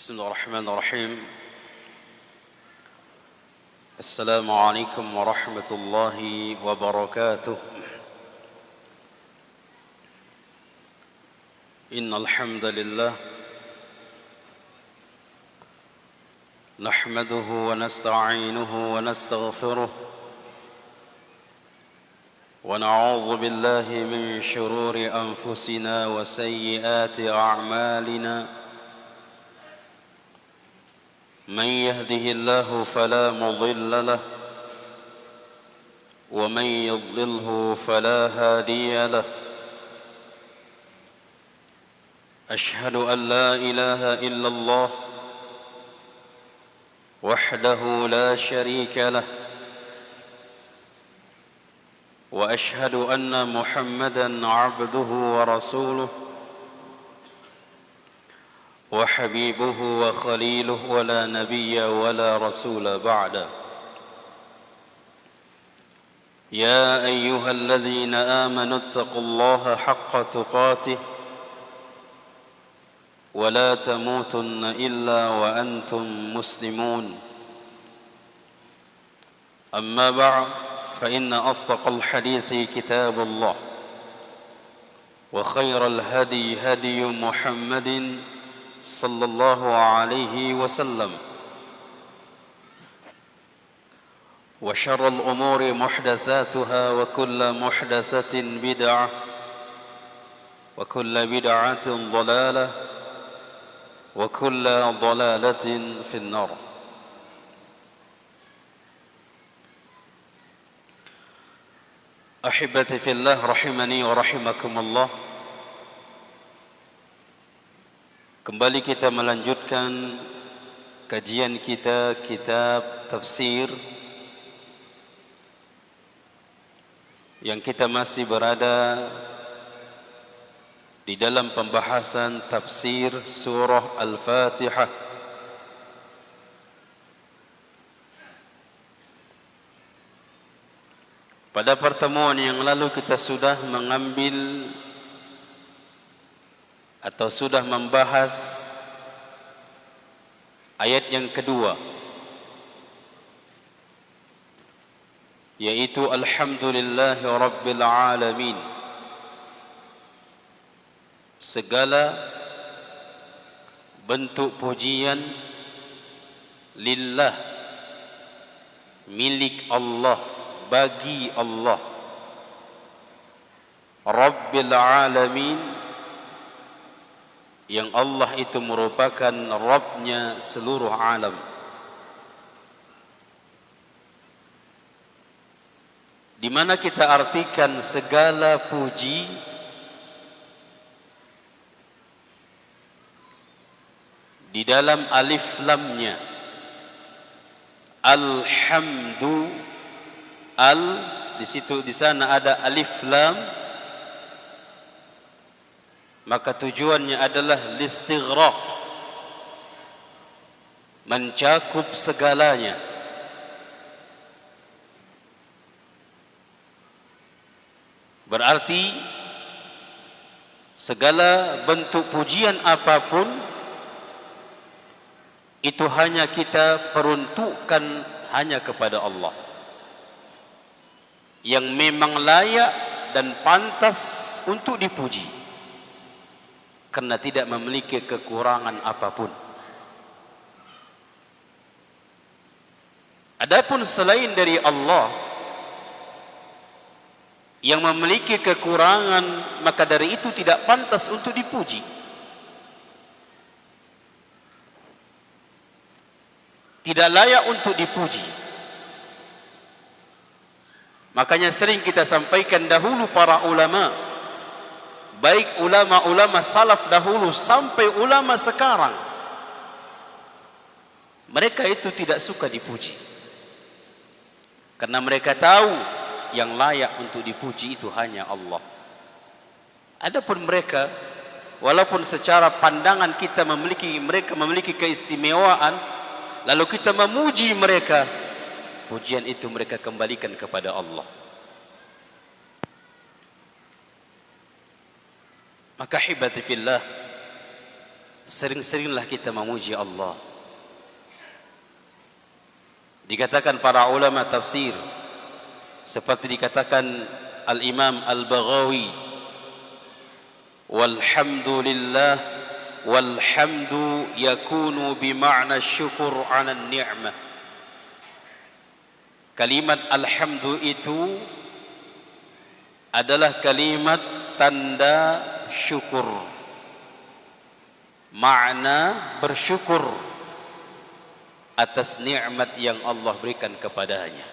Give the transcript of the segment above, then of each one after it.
بسم الله الرحمن الرحيم. السلام عليكم ورحمة الله وبركاته. إن الحمد لله نحمده ونستعينه ونستغفره ونعوذ بالله من شرور أنفسنا وسيئات أعمالنا. من يهده الله فلا مضل له ومن يضلله فلا هادي له. أشهد أن لا إله إلا الله وحده لا شريك له، وأشهد أن محمدًا عبده ورسوله وحبيبه وخليله، ولا نبي ولا رسول بعده. يا أيها الذين آمنوا اتقوا الله حق تقاته ولا تموتن إلا وأنتم مسلمون. أما بعد، فإن أصدق الحديث كتاب الله، وخير الهدي هدي محمد صلى الله عليه وسلم، وشر الأمور محدثاتها وكل محدثة بدعة وكل بدعة ضلالة وكل ضلالة في النار. أحبتي في الله rahimani wa rahimakumullah. Kembali kita melanjutkan kajian kita kitab tafsir yang kita masih berada di dalam pembahasan tafsir surah Al-Fatihah. Pada pertemuan yang lalu kita sudah mengambil atau sudah membahas ayat yang kedua, yaitu Alhamdulillahi Rabbil Alamin. Segala bentuk pujian lillah, milik Allah, bagi Allah. Rabbil Alamin, yang Allah itu merupakan Rabbnya seluruh alam. Di mana kita artikan segala puji di dalam alif lamnya. Alhamdu, di situ di sana ada alif lam, maka tujuannya adalah listighraq, mencakup segalanya. Berarti segala bentuk pujian apapun itu hanya kita peruntukkan hanya kepada Allah, yang memang layak dan pantas untuk dipuji, karena tidak memiliki kekurangan apapun. Adapun selain dari Allah yang memiliki kekurangan, maka dari itu tidak pantas untuk dipuji. Tidak layak untuk dipuji. Makanya sering kita sampaikan dahulu para ulama, baik ulama-ulama salaf dahulu sampai ulama sekarang, mereka itu tidak suka dipuji, karena mereka tahu yang layak untuk dipuji itu hanya Allah. Adapun mereka, walaupun secara pandangan kita mereka memiliki keistimewaan, lalu kita memuji mereka, pujian itu mereka kembalikan kepada Allah. Maka hibati fillah, sering-seringlah kita memuji Allah. Dikatakan para ulama tafsir, seperti dikatakan Al-Imam Al-Baghawi, walhamdulillah, walhamdu yakunu bima'na syukur 'ala ni'mah. Kalimat alhamdu itu adalah kalimat tanda syukur, makna bersyukur atas nikmat yang Allah berikan kepadanya.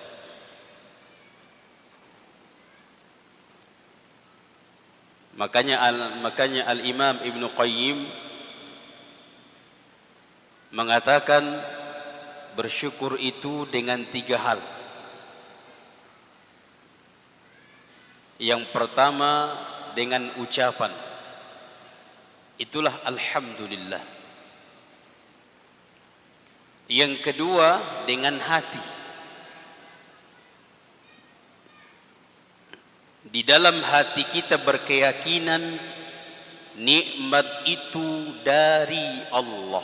Makanya Al-Imam Ibn Qayyim mengatakan bersyukur itu dengan 3 hal. Yang pertama dengan ucapan, itulah alhamdulillah. Yang kedua dengan hati. Di dalam hati kita berkeyakinan nikmat itu dari Allah.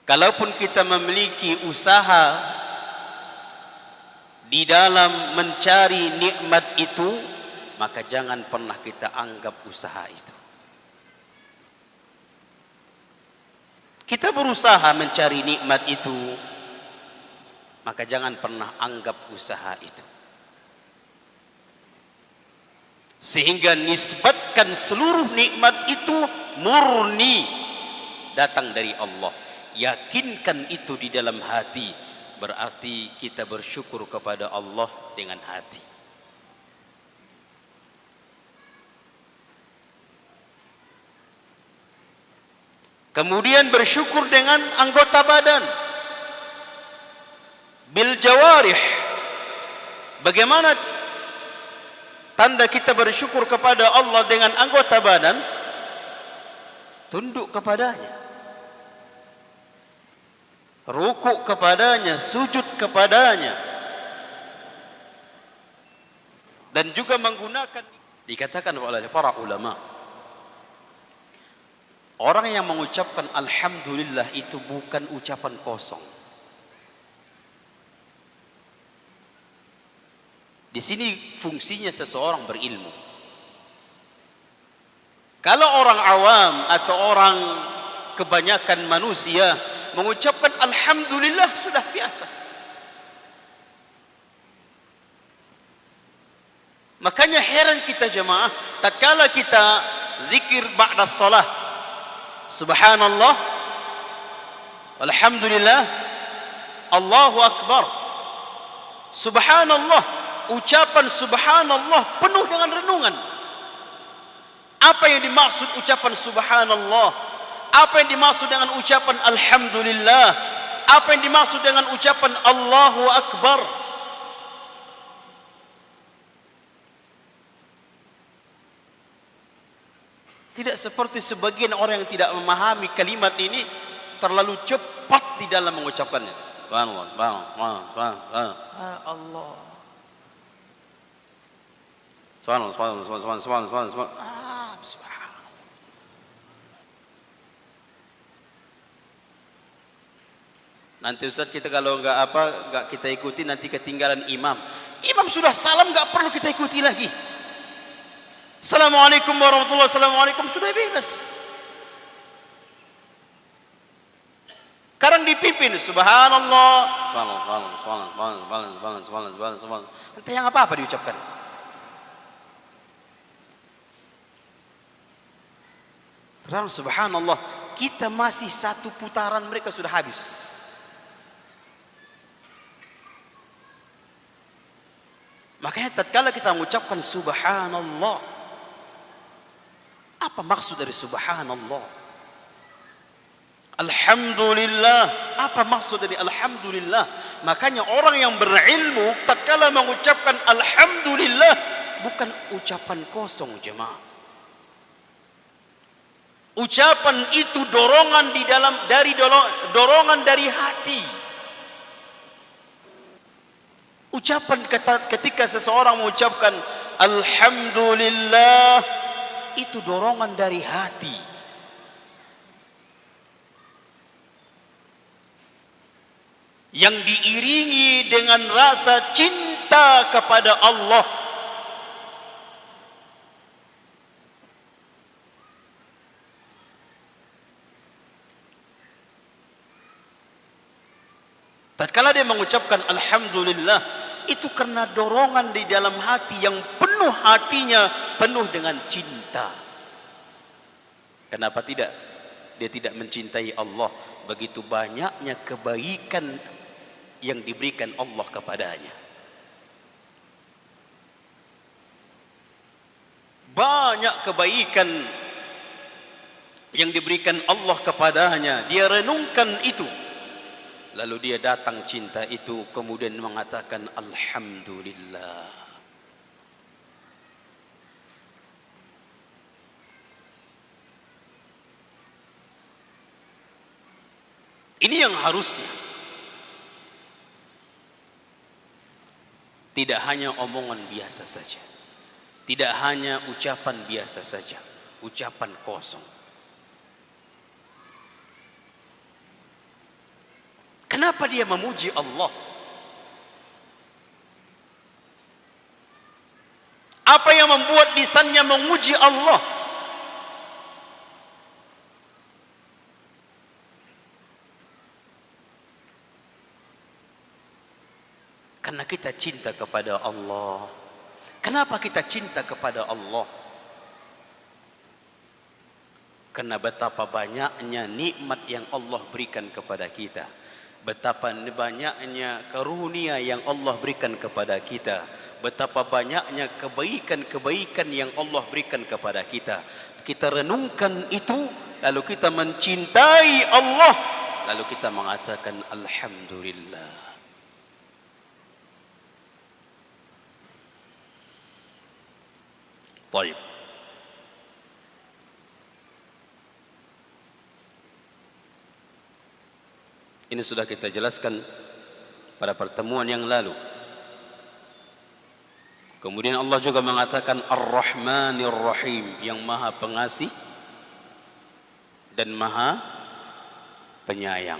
Kalaupun kita memiliki usaha di dalam mencari nikmat itu, maka jangan pernah kita anggap usaha itu. Kita berusaha mencari nikmat itu, maka jangan pernah anggap usaha itu. Sehingga nisbatkan seluruh nikmat itu murni datang dari Allah. Yakinkan itu di dalam hati, berarti kita bersyukur kepada Allah dengan hati. Kemudian bersyukur dengan anggota badan, bil jawarih. Bagaimana tanda kita bersyukur kepada Allah dengan anggota badan? Tunduk kepadanya, rukuk kepadanya, sujud kepadanya, dan juga menggunakan. Dikatakan oleh para ulama, orang yang mengucapkan alhamdulillah itu bukan ucapan kosong. Di sini fungsinya seseorang berilmu. Kalau orang awam atau orang kebanyakan manusia mengucapkan alhamdulillah sudah biasa. Makanya heran kita jemaah, tatkala kita zikir ba'da shalah, subhanallah, alhamdulillah, Allahu akbar, subhanallah, ucapan subhanallah penuh dengan renungan. Apa yang dimaksud ucapan subhanallah? Apa yang dimaksud dengan ucapan alhamdulillah? Apa yang dimaksud dengan ucapan Allahu akbar? Tidak seperti sebagian orang yang tidak memahami kalimat ini, terlalu cepat di dalam mengucapkannya. Allah. Subhanallah. Nanti Ustaz kita kalau enggak kita ikuti nanti ketinggalan imam. Imam sudah salam enggak perlu kita ikuti lagi. Assalamualaikum warahmatullahi wabarakatuh. Assalamualaikum sudah bebas. Sekarang dipimpin subhanallah, subhanallah. Nanti yang apa diucapkan? Terang subhanallah, kita masih 1 putaran mereka sudah habis. Makanya tatkala kita mengucapkan subhanallah, apa maksud dari subhanallah? Alhamdulillah, apa maksud dari alhamdulillah? Makanya orang yang berilmu tatkala mengucapkan alhamdulillah bukan ucapan kosong jemaah. Ucapan itu dorongan dorongan dari hati. Ucapan ketika seseorang mengucapkan alhamdulillah, itu dorongan dari hati. Yang diiringi dengan rasa cinta kepada Allah. Tatkala dia mengucapkan alhamdulillah, itu karena dorongan di dalam hati yang penuh, hatinya penuh dengan cinta. Kenapa tidak? Dia tidak mencintai Allah. Begitu banyaknya kebaikan yang diberikan Allah kepadanya. Banyak kebaikan yang diberikan Allah kepadanya. Dia renungkan itu. Lalu dia datang cinta itu, kemudian mengatakan alhamdulillah. Ini yang harusnya. Tidak hanya omongan biasa saja. Tidak hanya ucapan biasa saja. Ucapan kosong. Kenapa dia memuji Allah? Apa yang membuat lisannya memuji Allah? Karena kita cinta kepada Allah. Kenapa kita cinta kepada Allah? Karena betapa banyaknya nikmat yang Allah berikan kepada kita. Betapa banyaknya karunia yang Allah berikan kepada kita. Betapa banyaknya kebaikan-kebaikan yang Allah berikan kepada kita. Kita renungkan itu, lalu kita mencintai Allah, lalu kita mengatakan alhamdulillah. Baik. Ini sudah kita jelaskan pada pertemuan yang lalu. Kemudian Allah juga mengatakan Ar-Rahmanir Rahim, yang maha pengasih dan maha penyayang.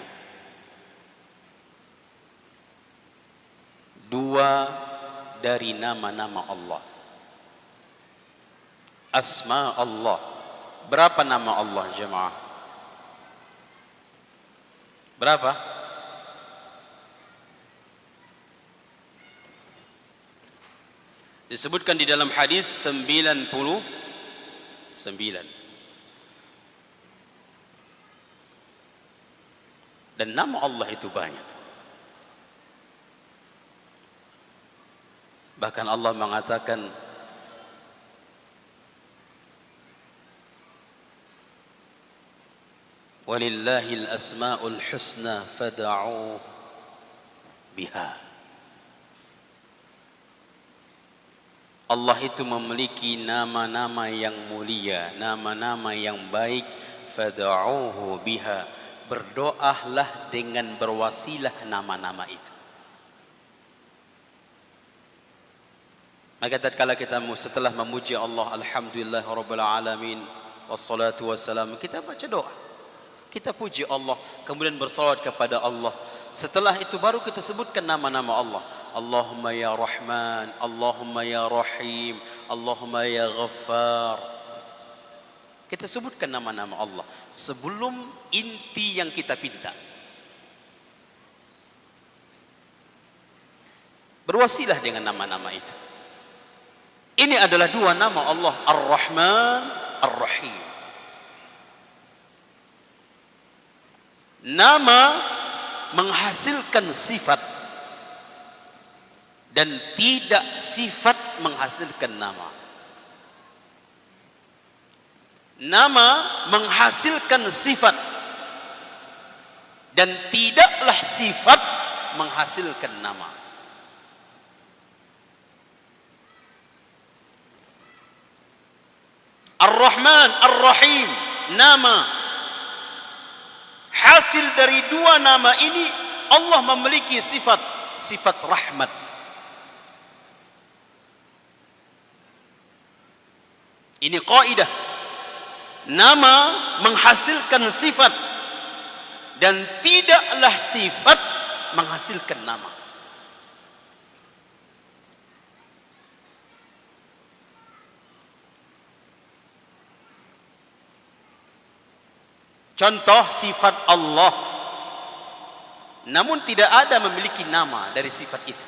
Dua dari nama-nama Allah. Asma Allah. Berapa nama Allah jemaah? Berapa? Disebutkan di dalam hadis 99. Dan nama Allah itu banyak. Bahkan Allah mengatakan walillahil asma'ul husna fad'u biha. Allah itu memiliki nama-nama yang mulia, nama-nama yang baik. Fad'uhu biha. Berdoalah dengan berwasilah nama-nama itu. Maka tatkala kita setelah memuji Allah, alhamdulillah rabbil alamin wassalatu wassalam, kita baca doa. Kita puji Allah, kemudian bersalawat kepada Allah. Setelah itu baru kita sebutkan nama-nama Allah. Allahumma ya Rahman, Allahumma ya Rahim, Allahumma ya Ghaffar. Kita sebutkan nama-nama Allah sebelum inti yang kita pinta. Berwasilah dengan nama-nama itu. Ini adalah dua nama Allah, Ar-Rahman, Ar-Rahim. Nama menghasilkan sifat dan tidak sifat menghasilkan nama. Nama menghasilkan sifat dan tidaklah sifat menghasilkan nama. Ar-Rahman, Ar-Rahim, nama. Hasil dari dua nama ini, Allah memiliki sifat rahmat. Ini kaidah. Nama menghasilkan sifat dan tidaklah sifat menghasilkan nama. Contoh sifat Allah, namun tidak ada memiliki nama dari sifat itu.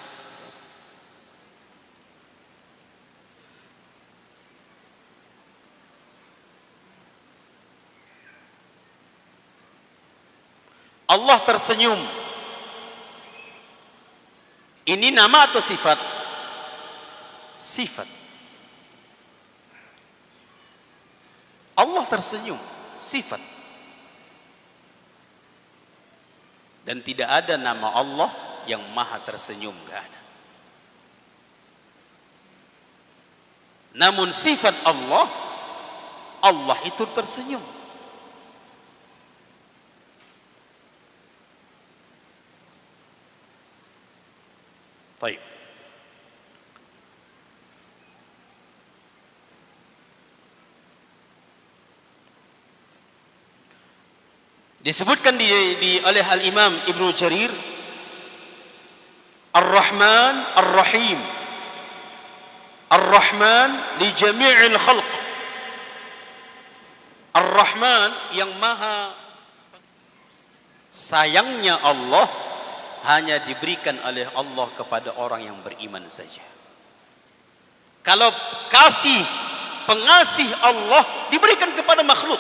Allah tersenyum. Ini nama atau sifat? Sifat. Allah tersenyum, sifat. Dan tidak ada nama Allah yang maha tersenyum, enggak ada. Namun sifat Allah, Allah itu tersenyum. Baik. Disebutkan oleh Al-Imam Ibnu Jarir, Ar-Rahman Ar-Rahim, Ar-Rahman li jami'il khalq. Ar-Rahman yang maha sayangnya Allah hanya diberikan oleh Allah kepada orang yang beriman saja. Kalau kasih pengasih Allah diberikan kepada makhluk.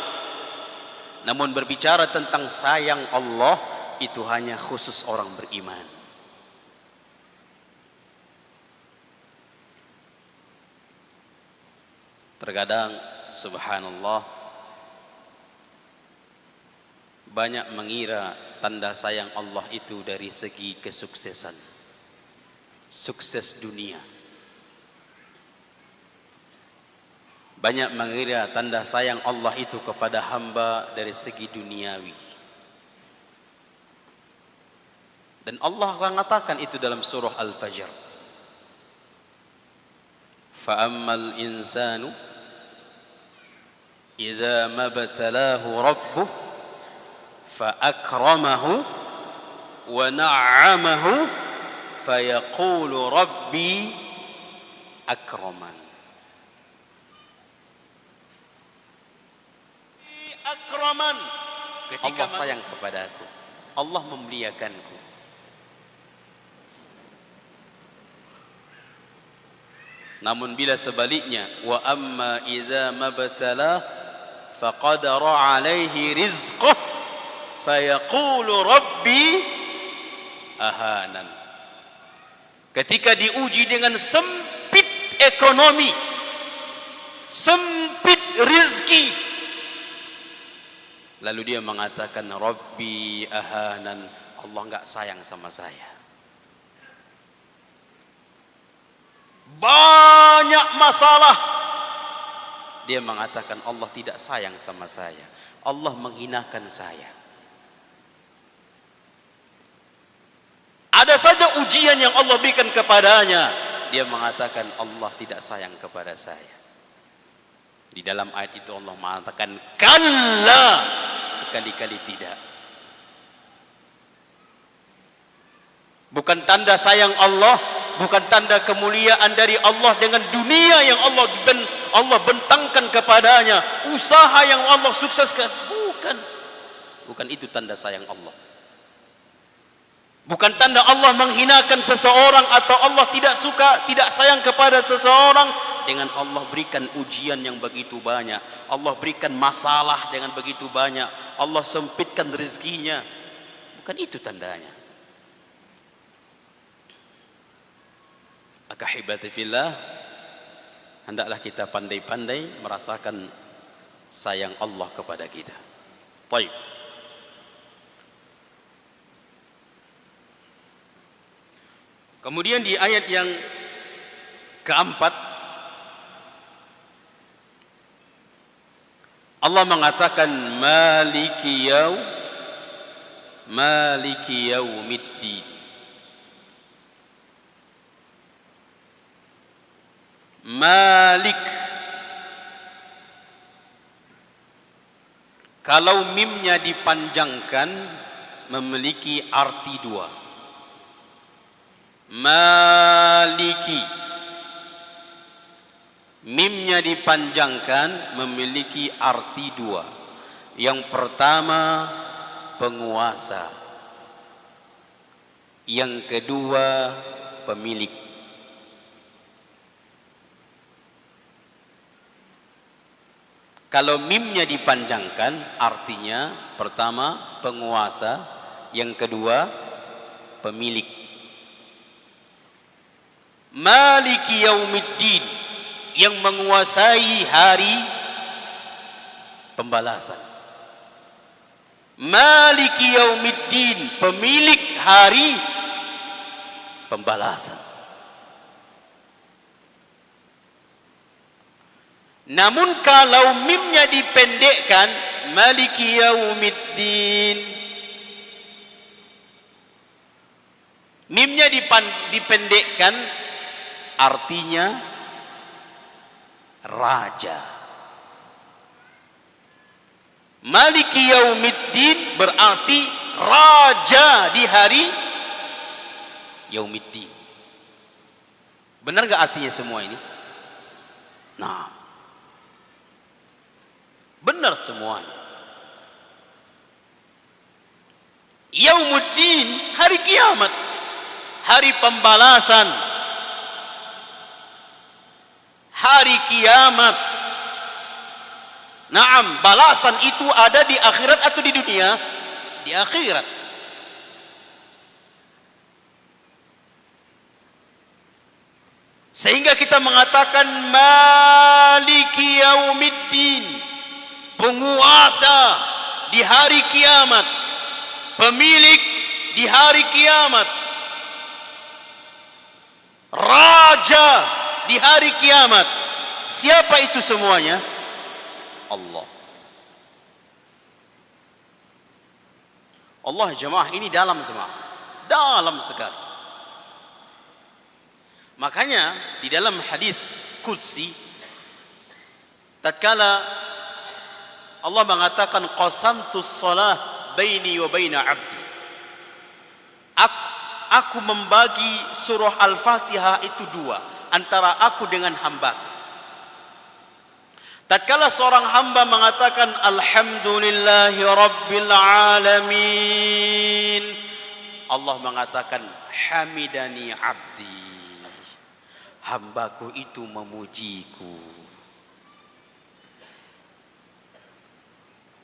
Namun berbicara tentang sayang Allah itu hanya khusus orang beriman. Terkadang subhanallah banyak mengira tanda sayang Allah itu dari segi kesuksesan, sukses dunia. Banyak mengira tanda sayang Allah itu kepada hamba dari segi duniawi. Dan Allah mengatakan itu dalam surah Al-Fajr. Fa'ammal insanu idza mabtalahu rabbuh fa'akramahu wa na'amahu fayaqulu rabbi akraman. Akraman, ketika Allah sayang kepadaku, Allah memuliakanku. Namun bila sebaliknya, wa amma idza mabtalah faqadara alaihi rizqah fayaqulu rabbi ahanan. Ketika diuji dengan sempit ekonomi, sempit rizki, lalu dia mengatakan Rabbi ahanan, Allah enggak sayang sama saya. Banyak masalah, dia mengatakan Allah tidak sayang sama saya, Allah menghinakan saya. Ada saja ujian yang Allah berikan kepadanya, dia mengatakan Allah tidak sayang kepada saya. Di dalam ayat itu Allah mengatakan kalla, sekali-kali tidak. Bukan tanda sayang Allah, bukan tanda kemuliaan dari Allah dengan dunia yang Allah bentangkan kepadanya, usaha yang Allah sukseskan. Bukan itu tanda sayang Allah. Bukan tanda Allah menghinakan seseorang atau Allah tidak suka, tidak sayang kepada seseorang dengan Allah berikan ujian yang begitu banyak, Allah berikan masalah dengan begitu banyak, Allah sempitkan rezekinya. Bukan itu tandanya. Maka hibati fillah, hendaklah kita pandai-pandai merasakan sayang Allah kepada kita. Baik. Kemudian di ayat yang keempat, Allah mengatakan maliki yaumiddin. Malik, Kalau mimnya dipanjangkan memiliki arti dua. Maliki, mimnya dipanjangkan memiliki arti dua. Yang pertama penguasa, yang kedua pemilik. Kalau mimnya dipanjangkan artinya pertama penguasa, yang kedua pemilik. Maliki yaumiddin, yang menguasai hari pembalasan. Maliki yaumiddin, pemilik hari pembalasan. Namun kalau mimnya dipendekkan, Maliki yaumiddin, mimnya dipendekkan artinya raja. Maliki yaumiddin berarti raja di hari yaumiddin. Benar gak artinya semua ini? Nah, benar semuanya. Yaumuddin, hari kiamat, hari pembalasan, hari kiamat. Naam, balasan itu ada di akhirat atau di dunia? Di akhirat. Sehingga kita mengatakan Maliki yaumiddin, penguasa di hari kiamat, pemilik di hari kiamat, raja di hari kiamat. Siapa itu semuanya? Allah. Allah jemaah, ini dalam jemaah, dalam sekali. Makanya di dalam hadis qudsi, tatkala Allah mengatakan qasamtus shalah baini wa baina abdi, aku membagi surah Al-Fatihah itu dua, antara aku dengan hamba. Tatkala seorang hamba mengatakan alhamdulillahi rabbil alamin, Allah mengatakan hamidani abdi, hambaku itu memujiku.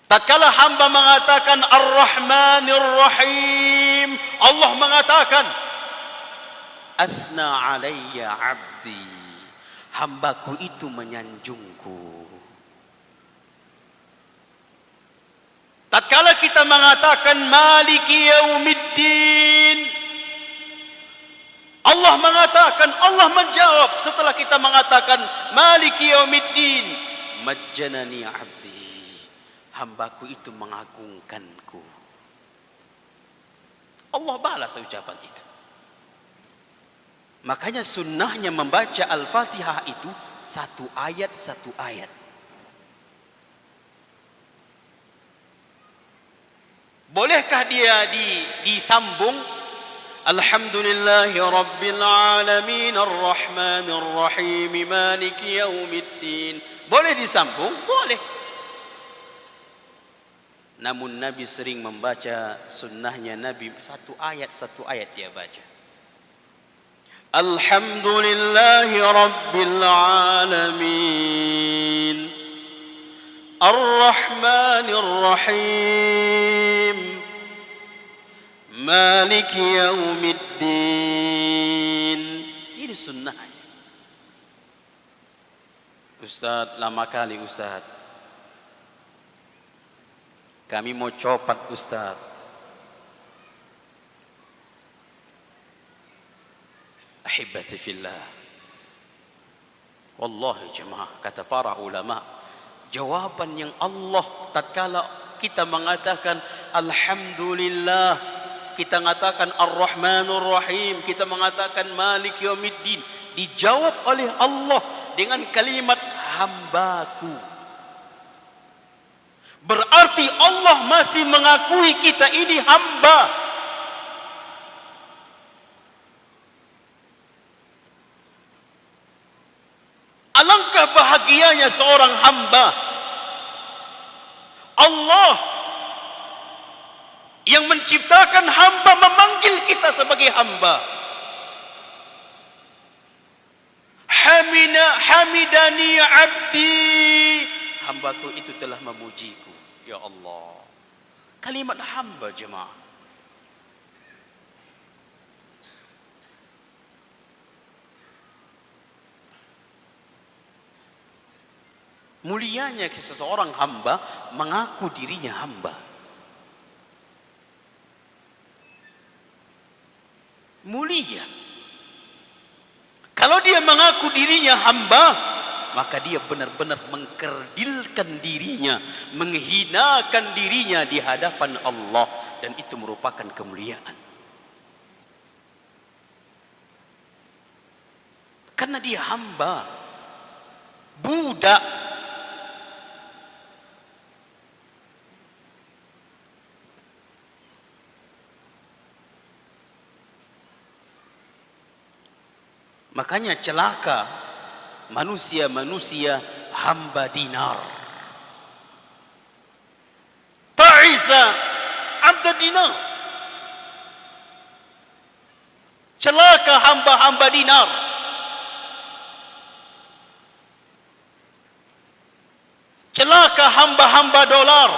Tatkala hamba mengatakan ar-rahmanir rahim, Allah mengatakan athna alayya abdi, hambaku itu menyanjungku. Tatkala kita mengatakan Maliki yaumiddin, Allah mengatakan, Allah menjawab setelah kita mengatakan Maliki yaumiddin, majjanani abdi, hambaku itu mengagungkanku. Allah balas ucapan itu. Makanya sunnahnya membaca Al-Fatihah itu satu ayat satu ayat. Bolehkah dia disambung? Alhamdulillahi rabbil alamin arrahmanir rahim maliki yaumiddin. Boleh disambung? Boleh. Namun Nabi sering membaca, sunnahnya Nabi satu ayat dia baca. Alhamdulillahi rabbil alamin Ar-Rahmanir Rahim Maliki yaumiddin. Ini sunnahnya. Ustaz, lama kali Ustaz, kami mau copat Ustaz. Ahibati fillah, wallahi jemaah, kata para ulama, jawaban yang Allah tatkala kita mengatakan alhamdulillah, kita mengatakan ar-rahmanur rahim, kita mengatakan maliki yaumiddin, dijawab oleh Allah dengan kalimat hambaku. Berarti Allah masih mengakui kita ini hamba. Alangkah bahagianya seorang hamba. Allah yang menciptakan hamba memanggil kita sebagai hamba. Hamidani abdi, hambaku itu telah memujiku. Ya Allah, kalimat hamba jemaah. Mulianya seseorang hamba mengaku dirinya hamba. Mulia. Kalau dia mengaku dirinya hamba, maka dia benar-benar mengkerdilkan dirinya, menghinakan dirinya di hadapan Allah, dan itu merupakan kemuliaan. Karena dia hamba, budak. Makanya celaka manusia-manusia hamba dinar. Ta'isa abda dinar. Celaka hamba-hamba dinar. Celaka hamba-hamba dolar.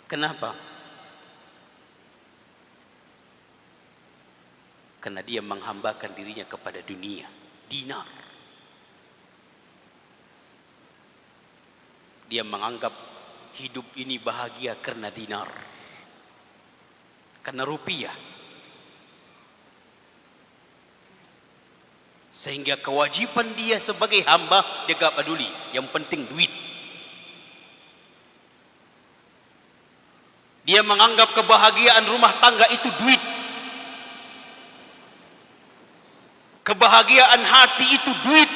Kenapa? Karena dia menghambakan dirinya kepada dunia, dinar. Dia menganggap hidup ini bahagia karena dinar, karena rupiah. Sehingga kewajiban dia sebagai hamba, dia gak peduli, yang penting duit. Dia menganggap kebahagiaan rumah tangga itu duit. Kebahagiaan hati itu duit,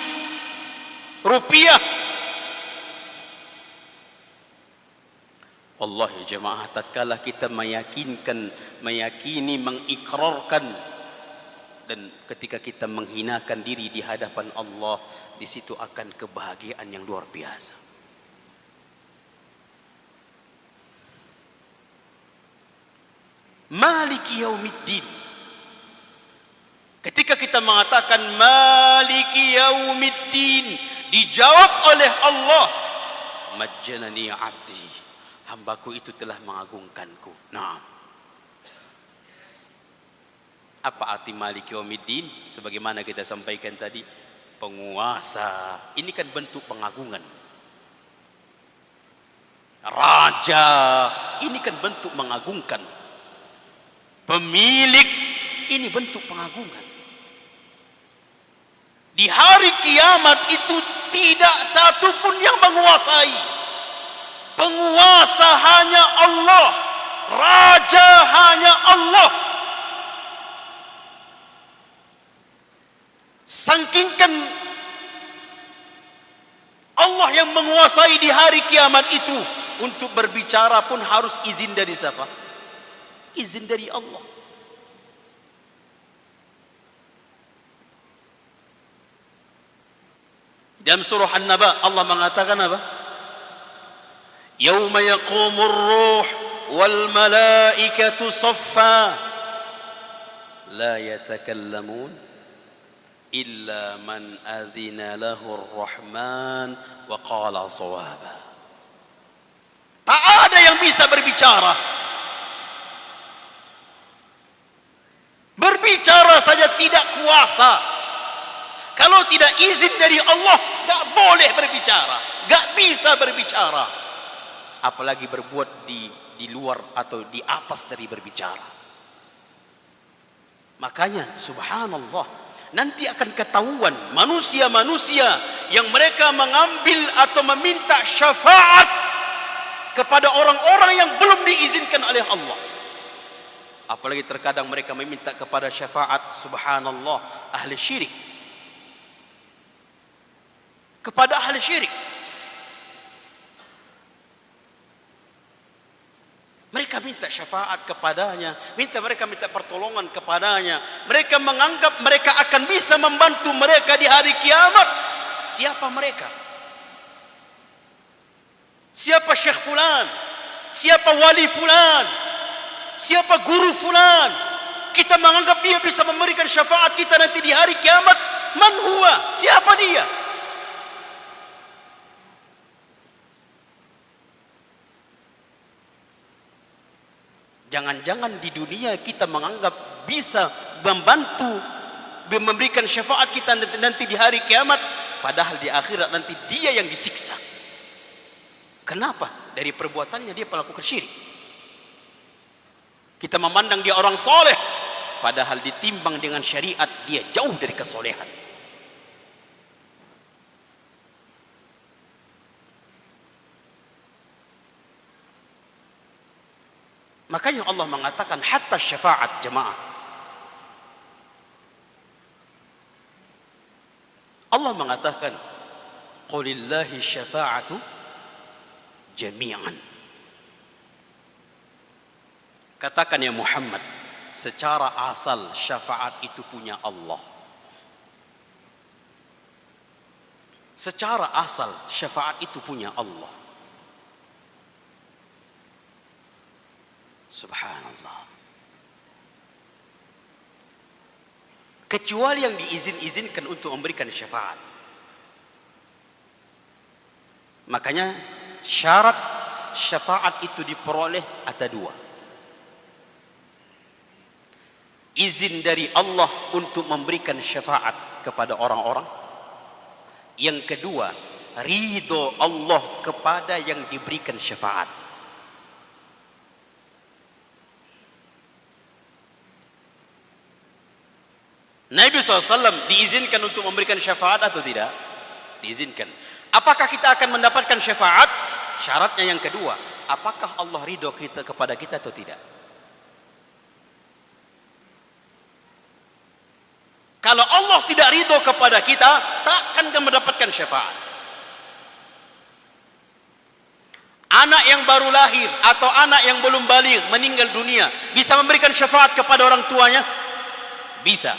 rupiah. Wallahi jemaah, tatkala kita meyakini, mengikrarkan, dan ketika kita menghinakan diri di hadapan Allah, di situ akan kebahagiaan yang luar biasa. Maliki yaumiddin. Ketika kita mengatakan Maliki yaumiddin, dijawab oleh Allah, majjanani abdi, hambaku itu telah mengagungkanku. Nah, apa arti Maliki yaumiddin? Sebagaimana kita sampaikan tadi, penguasa. Ini kan bentuk pengagungan. Raja, ini kan bentuk mengagungkan. Pemilik, ini bentuk pengagungan. Di hari kiamat itu tidak satu pun yang menguasai. Penguasa hanya Allah, raja hanya Allah. Sangkingkan Allah yang menguasai di hari kiamat itu, untuk berbicara pun harus izin dari siapa? Izin dari Allah. Dalam surah An-Naba Allah mengatakan apa? Yauma yaqumur ruh wal malaikatu saffa la yatakallamun illa man azina lahu ar-rahman wa qala shawaba. Tak ada yang bisa berbicara. Berbicara saja tidak kuasa. Kalau tidak izin dari Allah, gak boleh berbicara, gak bisa berbicara. Apalagi berbuat di luar atau di atas dari berbicara. Makanya subhanallah, nanti akan ketahuan manusia-manusia yang mereka mengambil atau meminta syafaat kepada orang-orang yang belum diizinkan oleh Allah. Apalagi terkadang mereka meminta kepada syafaat, subhanallah, ahli syirik. kepada ahli syirik. Mereka minta syafaat kepadanya, mereka minta pertolongan kepadanya. Mereka menganggap mereka akan bisa membantu mereka di hari kiamat. Siapa mereka? Siapa syekh fulan? Siapa wali fulan? Siapa guru fulan? Kita menganggap dia bisa memberikan syafaat kita nanti di hari kiamat. Man huwa? Siapa dia? Jangan-jangan di dunia kita menganggap bisa membantu, memberikan syafaat kita nanti di hari kiamat, padahal di akhirat nanti dia yang disiksa. Kenapa? Dari perbuatannya dia melakukan syirik. Kita memandang dia orang soleh, padahal ditimbang dengan syariat dia jauh dari kesolehan. Makanya Allah mengatakan hatta syafaat, jemaah. Allah mengatakan qulillahi syafa'atu jami'an. Katakan ya Muhammad, secara asal syafaat itu punya Allah. Secara asal syafaat itu punya Allah. Subhanallah. Kecuali yang diizin-izinkan untuk memberikan syafaat. Makanya syarat syafaat itu diperoleh ada dua. Izin dari Allah untuk memberikan syafaat kepada orang-orang. Yang kedua, ridho Allah kepada yang diberikan syafaat. Nabi SAW diizinkan untuk memberikan syafaat atau tidak? Diizinkan. Apakah kita akan mendapatkan syafaat? Syaratnya yang kedua, apakah Allah ridho kita kepada kita atau tidak? Kalau Allah tidak ridho kepada kita, takkan akan mendapatkan syafaat. Anak yang baru lahir atau anak yang belum baligh meninggal dunia bisa memberikan syafaat kepada orang tuanya? Bisa.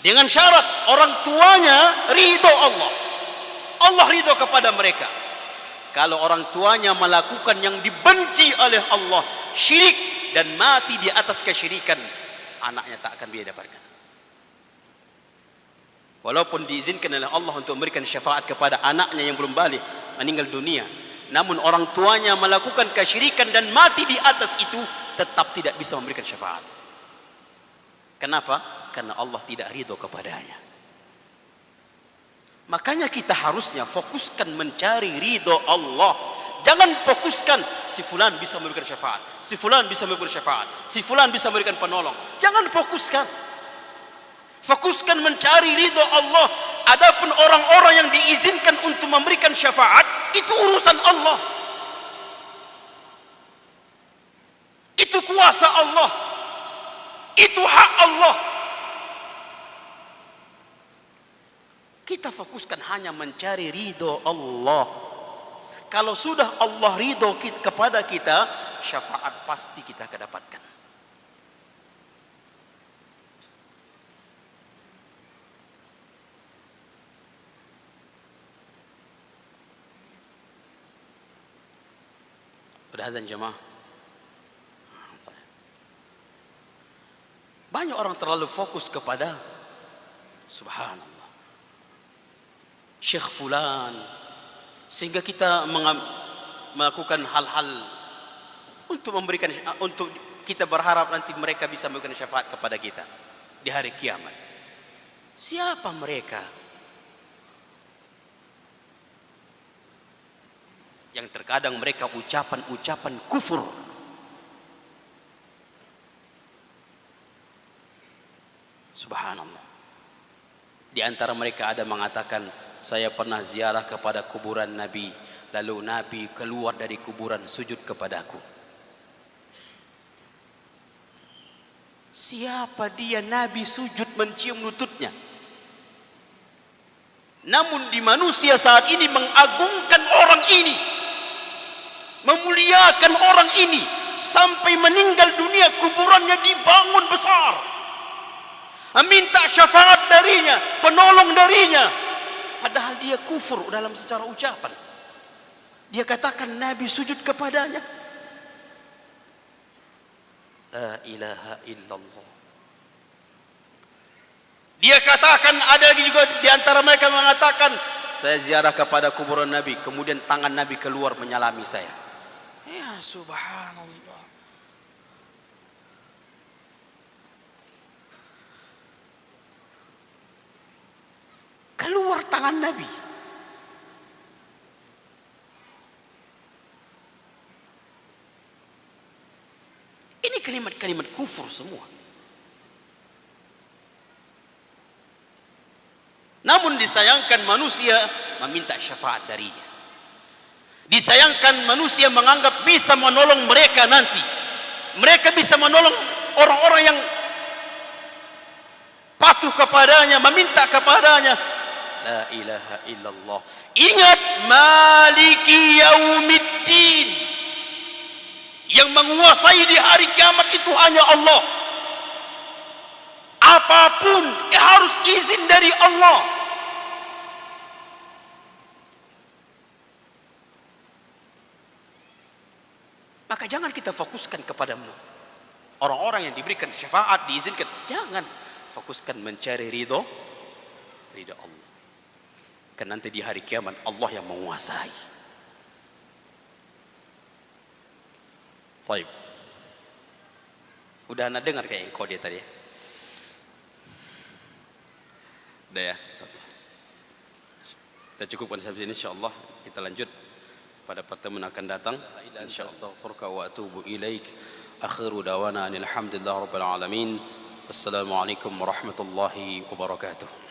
Dengan syarat orang tuanya ridho Allah. Allah ridho kepada mereka. Kalau orang tuanya melakukan yang dibenci oleh Allah, syirik, dan mati di atas kesyirikan, anaknya tak akan dia dapatkan. Walaupun diizinkan oleh Allah untuk memberikan syafaat kepada anaknya yang belum baligh meninggal dunia, namun orang tuanya melakukan kesyirikan dan mati di atas itu, tetap tidak bisa memberikan syafaat. Kenapa? Karena Allah tidak ridho kepadanya. Makanya kita harusnya fokuskan mencari ridho Allah. Jangan fokuskan si fulan bisa memberikan syafaat, si fulan bisa memberikan syafaat, si fulan bisa memberikan penolong. Jangan fokuskan. Fokuskan mencari ridho Allah. Adapun orang-orang yang diizinkan untuk memberikan syafaat, itu urusan Allah. Itu kuasa Allah. Itu hak Allah. Kita fokuskan hanya mencari ridho Allah. Kalau sudah Allah ridho kepada kita, syafaat pasti kita akan dapatkan. Udah azan jemaah? Banyak orang terlalu fokus kepada subhanallah, syekh fulan, sehingga kita melakukan hal-hal untuk memberikan, untuk kita berharap nanti mereka bisa memberikan syafaat kepada kita di hari kiamat. Siapa mereka? Yang terkadang mereka ucapan-ucapan kufur. Subhanallah. Di antara mereka ada mengatakan, saya pernah ziarah kepada kuburan Nabi, lalu Nabi keluar dari kuburan sujud kepadaku. Siapa dia Nabi sujud mencium lututnya? Namun di manusia saat ini mengagungkan orang ini, memuliakan orang ini, sampai meninggal dunia kuburannya dibangun besar, minta syafaat darinya, penolong darinya, padahal dia kufur dalam secara ucapan. Dia katakan Nabi sujud kepadanya. La ilaha illallah. Dia katakan, ada lagi juga di antara mereka mengatakan, saya ziarah kepada kuburan Nabi, kemudian tangan Nabi keluar menyalami saya. Ya subhanallah. Keluar tangan Nabi. Ini kalimat-kalimat kufur semua. Namun disayangkan manusia meminta syafaat darinya. Disayangkan manusia menganggap bisa menolong mereka nanti. Mereka bisa menolong orang-orang yang patuh kepadanya, meminta kepadanya. La ilaha illallah. Ingat, Maliki Yaumiddin. Yang menguasai di hari kiamat itu hanya Allah. Apapun harus izin dari Allah. Maka jangan kita fokuskan kepada orang-orang yang diberikan syafaat, diizinkan. Jangan fokuskan mencari ridho Allah. Karena nanti di hari kiamat Allah yang menguasai. Baik. Udah anda dengar kayak kode tadi ya? Udah ya? Kita cukupkan sampai sini, insyaallah. Kita lanjut pada pertemuan akan datang. Insyaallah. Wa atubu ilaik. Akhiru dawana alhamdulillah rabbil alamin. Wassalamualaikum warahmatullahi wabarakatuh.